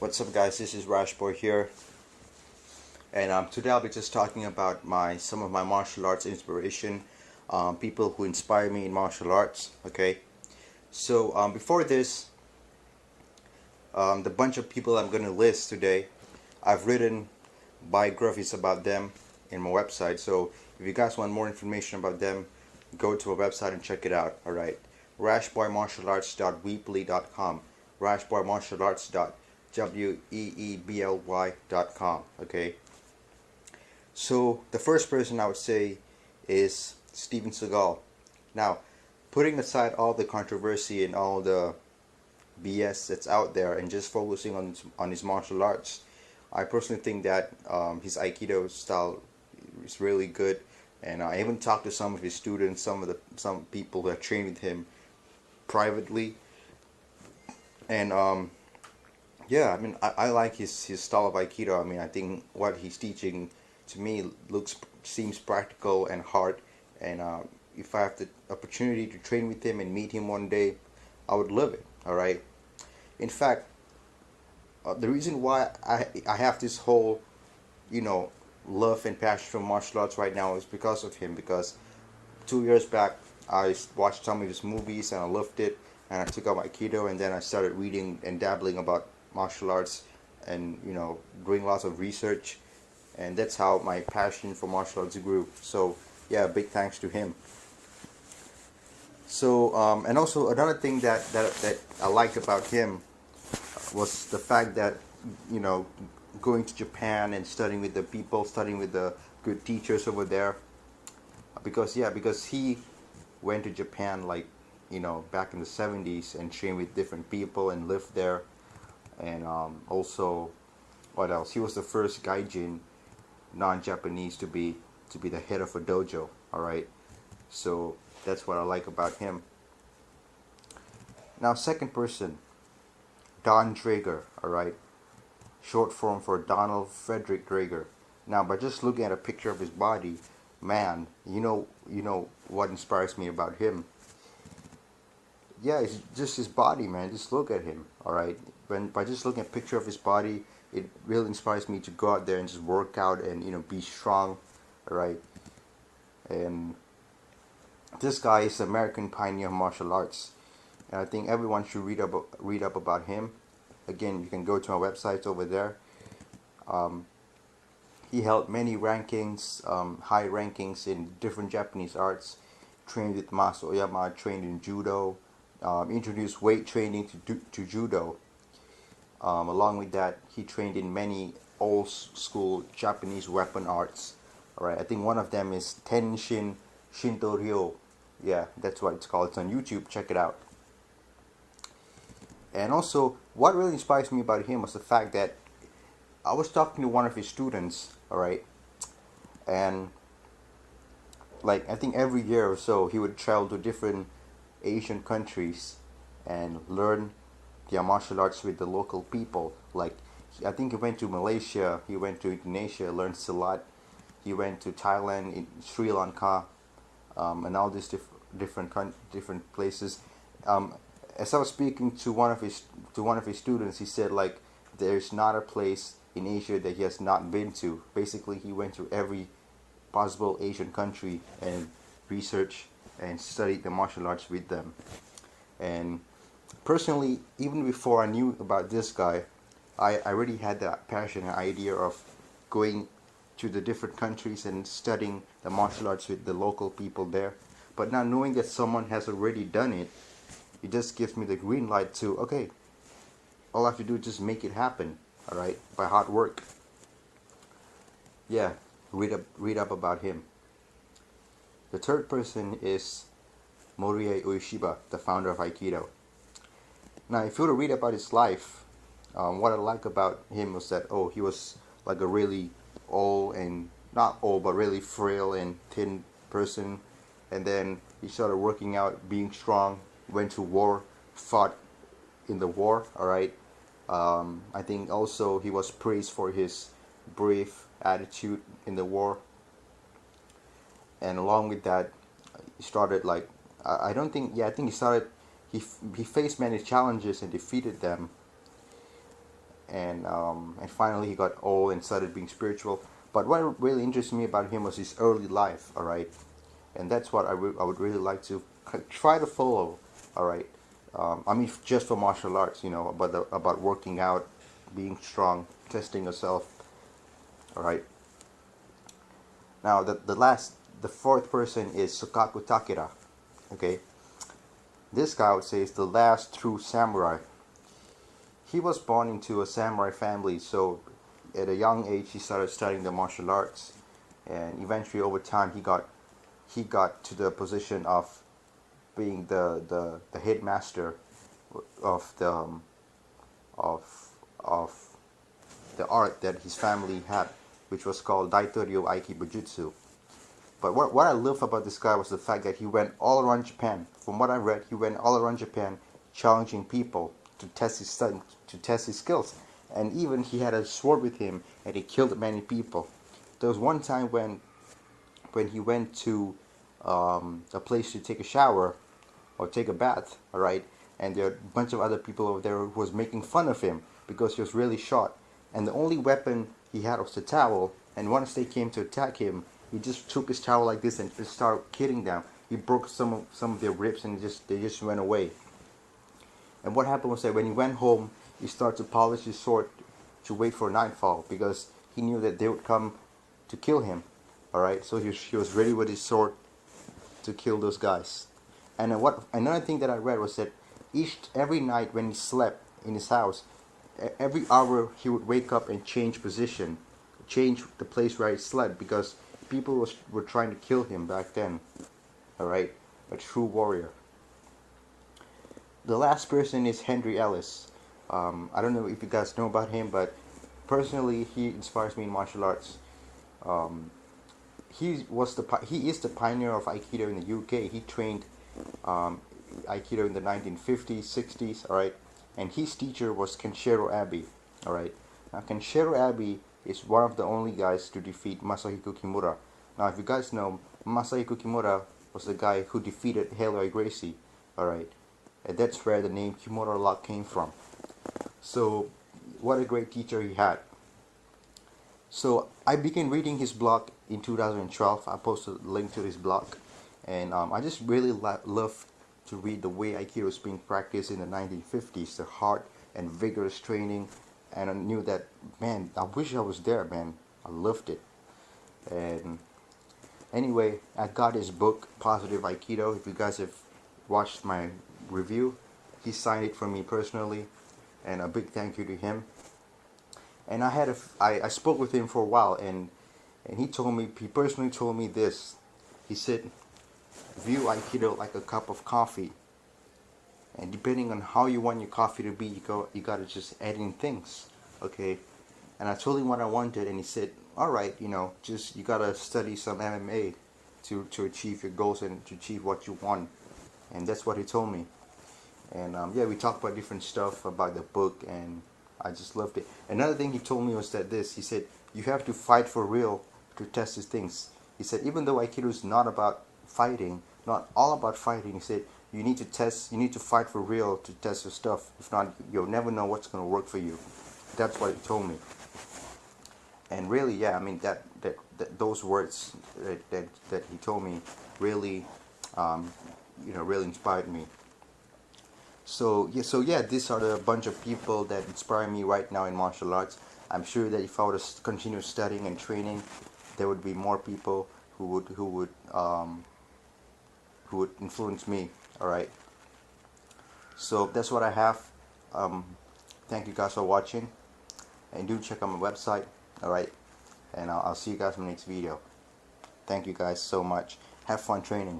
What's up, guys? This is Rashboy here, and today I'll be just talking about some of my martial arts inspiration, people who inspire me in martial arts. Okay, so before this, the bunch of people I'm gonna list today, I've written biographies about them in my website. So if you guys want more information about them, go to our website and check it out. All right, rashboymartialarts.weebly.com, rashboymartialarts.weebly.com. Okay, so the first person I would say is Steven Seagal. Now, putting aside all the controversy and all the BS that's out there and just focusing on his martial arts, I personally think that his Aikido style is really good, and I even talked to some of his students, some people who have trained with him privately, and yeah, I mean, I like his style of Aikido. I mean, I think what he's teaching to me seems practical and hard, and if I have the opportunity to train with him and meet him one day, I would love it. All right. In fact, the reason why I have this whole, love and passion for martial arts right now is because of him. Because 2 years back, I watched some of his movies and I loved it, and I took up Aikido, and then I started reading and dabbling about martial arts, and doing lots of research, and that's how my passion for martial arts grew. So yeah, big thanks to him. So and also another thing that I liked about him was the fact that going to Japan and studying with the people, studying with the good teachers over there, because he went to Japan, like, back in the 70s, and trained with different people and lived there. And also, what else? He was the first gaijin, non-Japanese, to be the head of a dojo. All right, so that's what I like about him. Now, second person, Donn Draeger. All right, short form for Donald Frederick Draeger. Now, by just looking at a picture of his body, man, you know what inspires me about him. Yeah, it's just his body, man. Just look at him. All right, by just looking at a picture of his body, it really inspires me to go out there and just work out and be strong. All right, and this guy is an American pioneer of martial arts, and I think everyone should read up about him. Again, you can go to our websites over there. He held many rankings, high rankings in different Japanese arts. Trained with Mas Oyama, trained in judo. Introduced weight training to judo. Along with that, he trained in many old school Japanese weapon arts. All right, I think one of them is Tenshin Shinto Ryo. Yeah, that's what it's called. It's on YouTube. Check it out. And also, what really inspires me about him was the fact that I was talking to one of his students. All right, and like, I think every year or so he would travel to different Asian countries and learn their martial arts with the local people. Like, I think he went to Malaysia, he went to Indonesia, learned Silat. He went to Thailand, in Sri Lanka, and all these different places. As I was speaking to one of his students, he said, like, there's not a place in Asia that he has not been to. Basically, he went to every possible Asian country and researched and studied the martial arts with them. And personally, even before I knew about this guy, I already had that passion and idea of going to the different countries and studying the martial arts with the local people there. But now, knowing that someone has already done it, it just gives me the green light to, okay, all I have to do is just make it happen. All right, by hard work. Yeah, read up about him. The third person is Morihei Ueshiba, the founder of Aikido. Now, if you were to read about his life, what I like about him was that, he was like a really old, and not old, but really frail and thin person. And then he started working out, being strong, went to war, fought in the war. All right. I think also he was praised for his brave attitude in the war. And along with that, he started, like, I think he started, he faced many challenges and defeated them. and finally he got old and started being spiritual. But what really interested me about him was his early life, all right, and that's what I would really like to try to follow, all right. I mean, just for martial arts, you know, about working out, being strong, testing yourself, all right. Now the fourth person is Sokaku Takeda, okay. This guy, I would say, is the last true samurai. He was born into a samurai family, so at a young age he started studying the martial arts, and eventually over time he got to the position of being the headmaster of of the art that his family had, which was called Daitorio Aikibujutsu. But what I love about this guy was the fact that he went all around Japan. From what I read, he went all around Japan challenging people to test his skills. And even he had a sword with him, and he killed many people. There was one time when he went to a place to take a shower or take a bath, all right, and there were a bunch of other people over there who was making fun of him because he was really short, and the only weapon he had was the towel. And once they came to attack him, he just took his towel like this and just started killing them. He broke some of their ribs, and they just went away. And what happened was that when he went home, he started to polish his sword to wait for nightfall, because he knew that they would come to kill him. All right, so he was ready with his sword to kill those guys. And another thing that I read was that every night when he slept in his house, every hour he would wake up and change position, change the place where he slept, because people were trying to kill him back then. All right, a true warrior. The last person is Henry Ellis. I don't know if you guys know about him, but personally, he inspires me in martial arts. He is the pioneer of Aikido in the UK. He trained Aikido in the 1950s, 60s, all right, and his teacher was Kenshiro Abe, all right. Now, Kenshiro Abe is one of the only guys to defeat Masahiko Kimura. Now, if you guys know, Masahiko Kimura was the guy who defeated Helio Gracie, all right, and that's where the name Kimura Lock came from. So, what a great teacher he had. So, I began reading his blog in 2012. I posted a link to his blog, and I just really love to read the way Aikido was being practiced in the 1950s, the hard and vigorous training, and I knew that, man, I wish I was there, man. I loved it. And anyway, I got his book, Positive Aikido. If you guys have watched my review, he signed it for me personally, and a big thank you to him. And I spoke with him for a while, and he personally told me this. He said, view Aikido like a cup of coffee, and depending on how you want your coffee to be, you gotta just add in things, okay? And I told him what I wanted, and he said, all right, just you gotta study some MMA to achieve your goals and to achieve what you want. And that's what he told me. And yeah, we talked about different stuff about the book, and I just loved it. Another thing he told me was that he said, you have to fight for real to test these things. He said, even though Aikido is not about fighting, not all about fighting, he said, you need to fight for real to test your stuff. If not, you'll never know what's going to work for you. That's what he told me. And really, yeah, I mean, those words that he told me really, really inspired me. So yeah, these are the bunch of people that inspire me right now in martial arts. I'm sure that if I were to continue studying and training, there would be more people who would influence me. All right. So that's what I have. Thank you guys for watching, and do check out my website. All right, and I'll see you guys in the next video. Thank you guys so much. Have fun training.